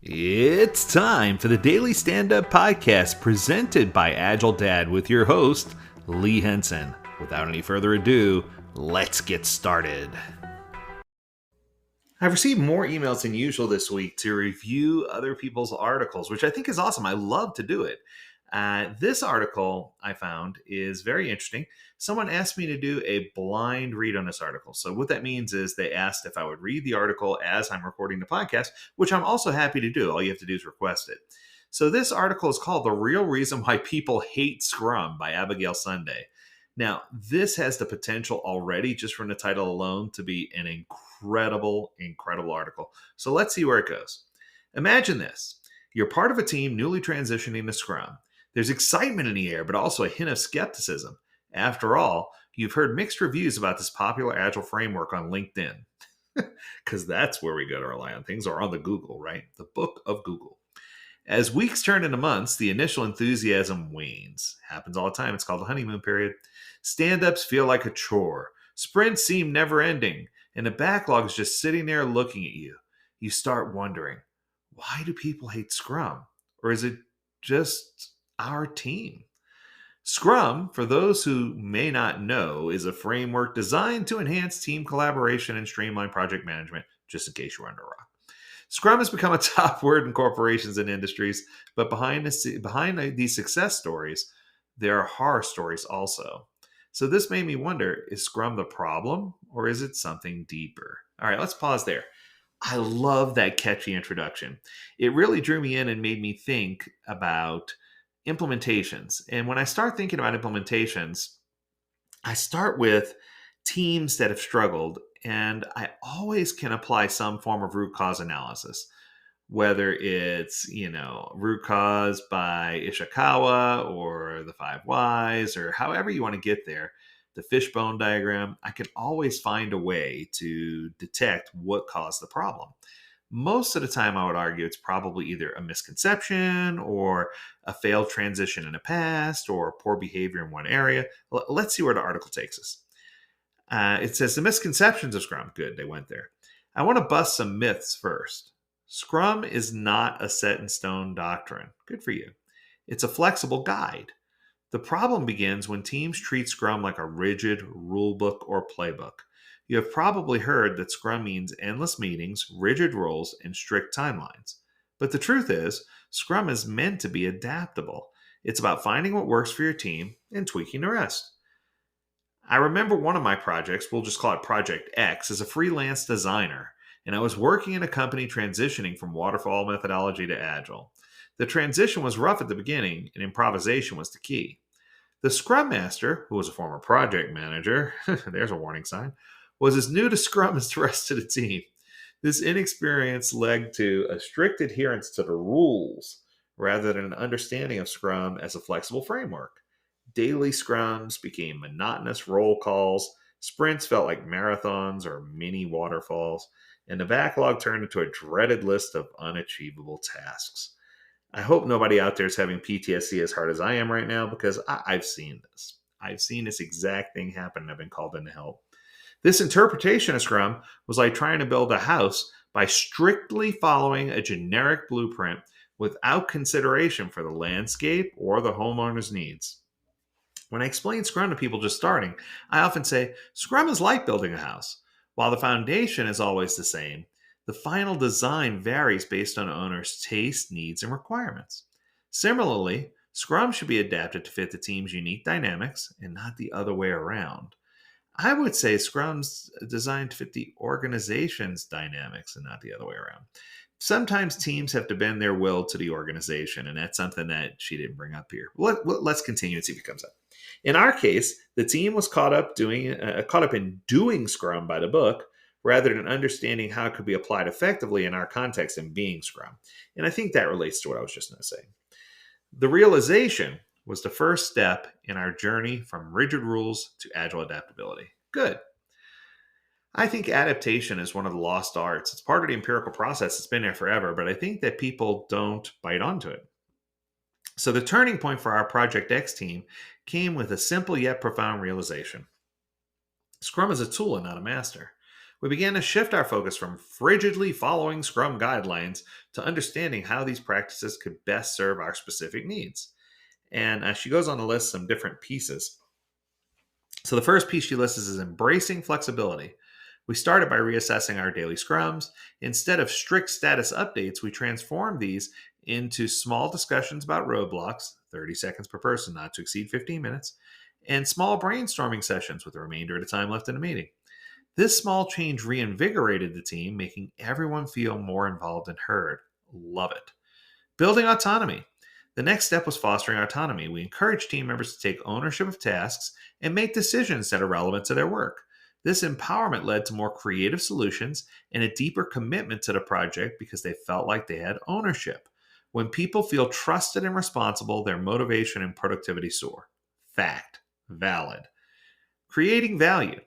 It's time for the Daily Stand Up Podcast presented by AgileDad with your host, Lee Henson. Without any further ado, let's get started. I've received more emails than usual this week to review other people's articles, which I think is awesome. I love to do it. This article I found is very interesting. Someone asked me to do a blind read on this article. So, what that means is they asked if I would read the article as I'm recording the podcast, which I'm also happy to do. All you have to do is request it. So, this article is called The Real Reason Why People Hate Scrum by Abigail Sunday. Now, this has the potential already, just from the title alone, to be an incredible article. So let's see where it goes. Imagine this. You're part of a team newly transitioning to Scrum. There's excitement in the air, but also a hint of skepticism. After all, you've heard mixed reviews about this popular Agile framework on LinkedIn, because that's where we go to rely on things, or on the Google, right? The book of Google. As weeks turn into months, the initial enthusiasm wanes. Happens all the time. It's called the honeymoon period. Stand-ups feel like a chore. Sprints seem never-ending, and the backlog is just sitting there looking at you. You start wondering, why do people hate Scrum? Or is it just our team? Scrum, for those who may not know, is a framework designed to enhance team collaboration and streamline project management, just in case you're under a rock. Scrum has become a top word in corporations and industries, but behind these success stories, there are horror stories also. So this made me wonder, is Scrum the problem or is it something deeper? All right, let's pause there. I love that catchy introduction. It really drew me in and made me think about implementations. And when I start thinking about implementations, I start with teams that have struggled, and I always can apply some form of root cause analysis, whether it's, root cause by Ishikawa or the five whys or however you want to get there, the fishbone diagram. I can always find a way to detect what caused the problem. Most of the time, I would argue it's probably either a misconception or a failed transition in the past or poor behavior in one area. Let's see where the article takes us. It says the misconceptions of Scrum. Good, they went there. I want to bust some myths first. Scrum is not a set in stone doctrine. Good for you. It's a flexible guide. The problem begins when teams treat Scrum like a rigid rulebook or playbook. You have probably heard that Scrum means endless meetings, rigid rules, and strict timelines. But the truth is, Scrum is meant to be adaptable. It's about finding what works for your team and tweaking the rest. I remember one of my projects, we'll just call it Project X, as a freelance designer, and I was working in a company transitioning from waterfall methodology to Agile. The transition was rough at the beginning, and improvisation was the key. The Scrum Master, who was a former project manager, there's a warning sign, was as new to Scrum as the rest of the team. This inexperience led to a strict adherence to the rules rather than an understanding of Scrum as a flexible framework. Daily scrums became monotonous roll calls, sprints felt like marathons or mini waterfalls, and the backlog turned into a dreaded list of unachievable tasks. I hope nobody out there is having PTSD as hard as I am right now, because I've seen this. I've seen this exact thing happen and I've been called in to help. This interpretation of Scrum was like trying to build a house by strictly following a generic blueprint without consideration for the landscape or the homeowner's needs. When I explain Scrum to people just starting, I often say Scrum is like building a house. While the foundation is always the same, the final design varies based on owner's taste, needs, and requirements. Similarly, Scrum should be adapted to fit the team's unique dynamics and not the other way around. I would say Scrum's designed to fit the organization's dynamics and not the other way around. Sometimes teams have to bend their will to the organization, and that's something that she didn't bring up here. Let's continue and see if it comes up. In our case, the team was caught up in doing Scrum by the book rather than understanding how it could be applied effectively in our context and being Scrum. And I think that relates to what I was just going to say. The realization was the first step in our journey from rigid rules to agile adaptability. Good. I think adaptation is one of the lost arts. It's part of the empirical process. It's been there forever, but I think that people don't bite onto it. So the turning point for our Project X team came with a simple yet profound realization. Scrum is a tool and not a master. We began to shift our focus from frigidly following Scrum guidelines to understanding how these practices could best serve our specific needs. And she goes on to list some different pieces. So the first piece she lists is embracing flexibility. We started by reassessing our daily scrums. Instead of strict status updates, we transformed these into small discussions about roadblocks, 30 seconds per person, not to exceed 15 minutes, and small brainstorming sessions with the remainder of the time left in the meeting. This small change reinvigorated the team, making everyone feel more involved and heard. Love it. Building autonomy. The next step was fostering autonomy. We encouraged team members to take ownership of tasks and make decisions that are relevant to their work. This empowerment led to more creative solutions and a deeper commitment to the project because they felt like they had ownership. When people feel trusted and responsible, their motivation and productivity soar. Fact. Valid. Creating value.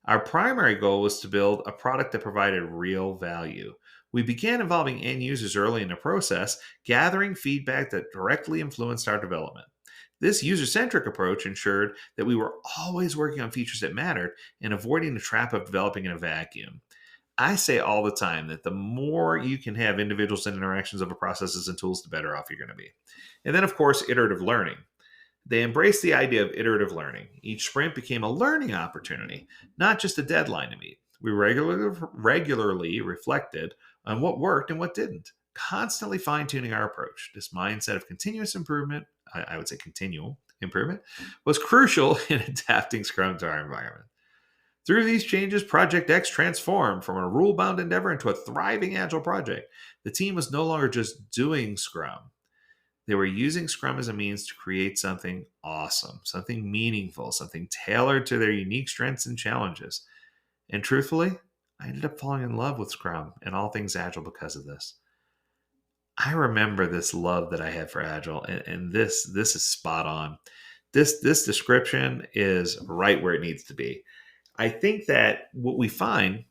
Our primary goal was to build a product that provided real value. We began involving end users early in the process, gathering feedback that directly influenced our development. This user centric approach ensured that we were always working on features that mattered and avoiding the trap of developing in a vacuum. I say all the time that the more you can have individuals and interactions over processes and tools, the better off you're going to be. And then, of course, iterative learning. They embraced the idea of iterative learning. Each sprint became a learning opportunity, not just a deadline to meet. We regularly reflected on what worked and what didn't, constantly fine tuning our approach. This mindset of continuous improvement, I would say continual improvement, was crucial in adapting Scrum to our environment. Through these changes, Project X transformed from a rule bound endeavor into a thriving Agile project. The team was no longer just doing Scrum. They were using Scrum as a means to create something awesome, something meaningful, something tailored to their unique strengths and challenges. And truthfully, I ended up falling in love with Scrum and all things Agile because of this. I remember this love that I had for Agile, and this is spot on. This description is right where it needs to be. I think that what we find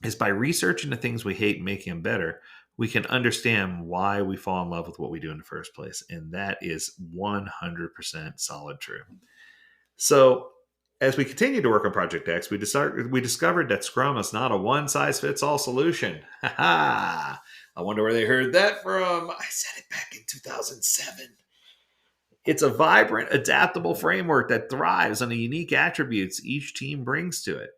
is by researching the things we hate and making them better, we can understand why we fall in love with what we do in the first place. And that is 100% solid true. So as we continue to work on Project X, we discovered that Scrum is not a one-size-fits-all solution. I wonder where they heard that from. I said it back in 2007. It's a vibrant, adaptable framework that thrives on the unique attributes each team brings to it.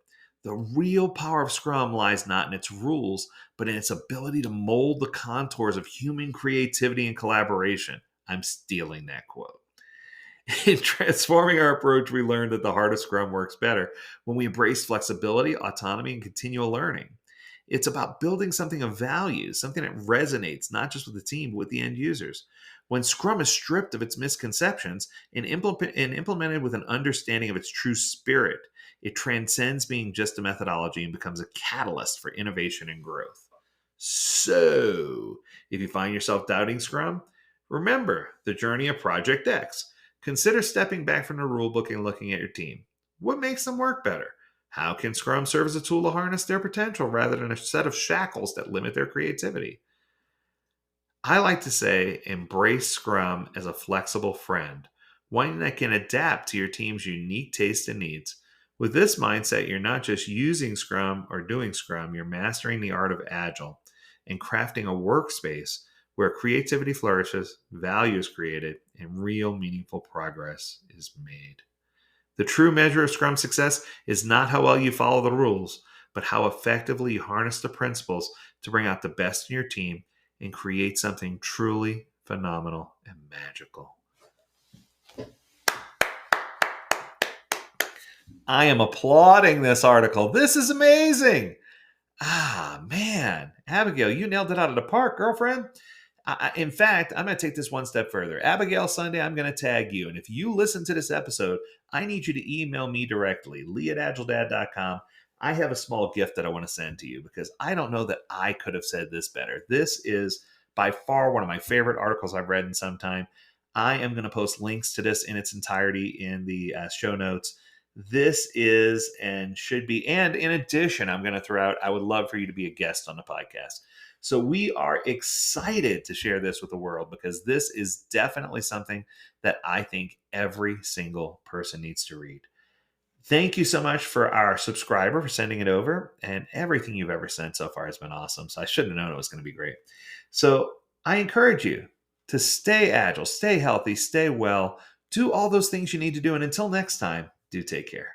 The real power of Scrum lies not in its rules, but in its ability to mold the contours of human creativity and collaboration. I'm stealing that quote. In transforming our approach, we learned that the heart of Scrum works better when we embrace flexibility, autonomy, and continual learning. It's about building something of value, something that resonates not just with the team, but with the end users. When Scrum is stripped of its misconceptions and implemented with an understanding of its true spirit, it transcends being just a methodology and becomes a catalyst for innovation and growth. So, if you find yourself doubting Scrum, remember the journey of Project X. Consider stepping back from the rulebook and looking at your team. What makes them work better? How can Scrum serve as a tool to harness their potential rather than a set of shackles that limit their creativity? I like to say embrace Scrum as a flexible friend, one that can adapt to your team's unique tastes and needs. With this mindset, you're not just using Scrum or doing Scrum, you're mastering the art of Agile and crafting a workspace where creativity flourishes, value is created, and real meaningful progress is made. The true measure of Scrum success is not how well you follow the rules, but how effectively you harness the principles to bring out the best in your team and create something truly phenomenal and magical. I am applauding this article. This is amazing. Man. Abigail, you nailed it out of the park, girlfriend. In fact, I'm going to take this one step further. Abigail, Sunday, I'm going to tag you. And if you listen to this episode, I need you to email me directly, lee@agiledad.com. I have a small gift that I want to send to you because I don't know that I could have said this better. This is by far one of my favorite articles I've read in some time. I am going to post links to this in its entirety in the show notes. This is and should be, and in addition, I'm going to throw out, I would love for you to be a guest on the podcast. So we are excited to share this with the world because this is definitely something that I think every single person needs to read. Thank you so much for our subscriber for sending it over. And everything you've ever sent so far has been awesome. So I should have known it was going to be great. So I encourage you to stay agile, stay healthy, stay well, do all those things you need to do. And until next time, do take care.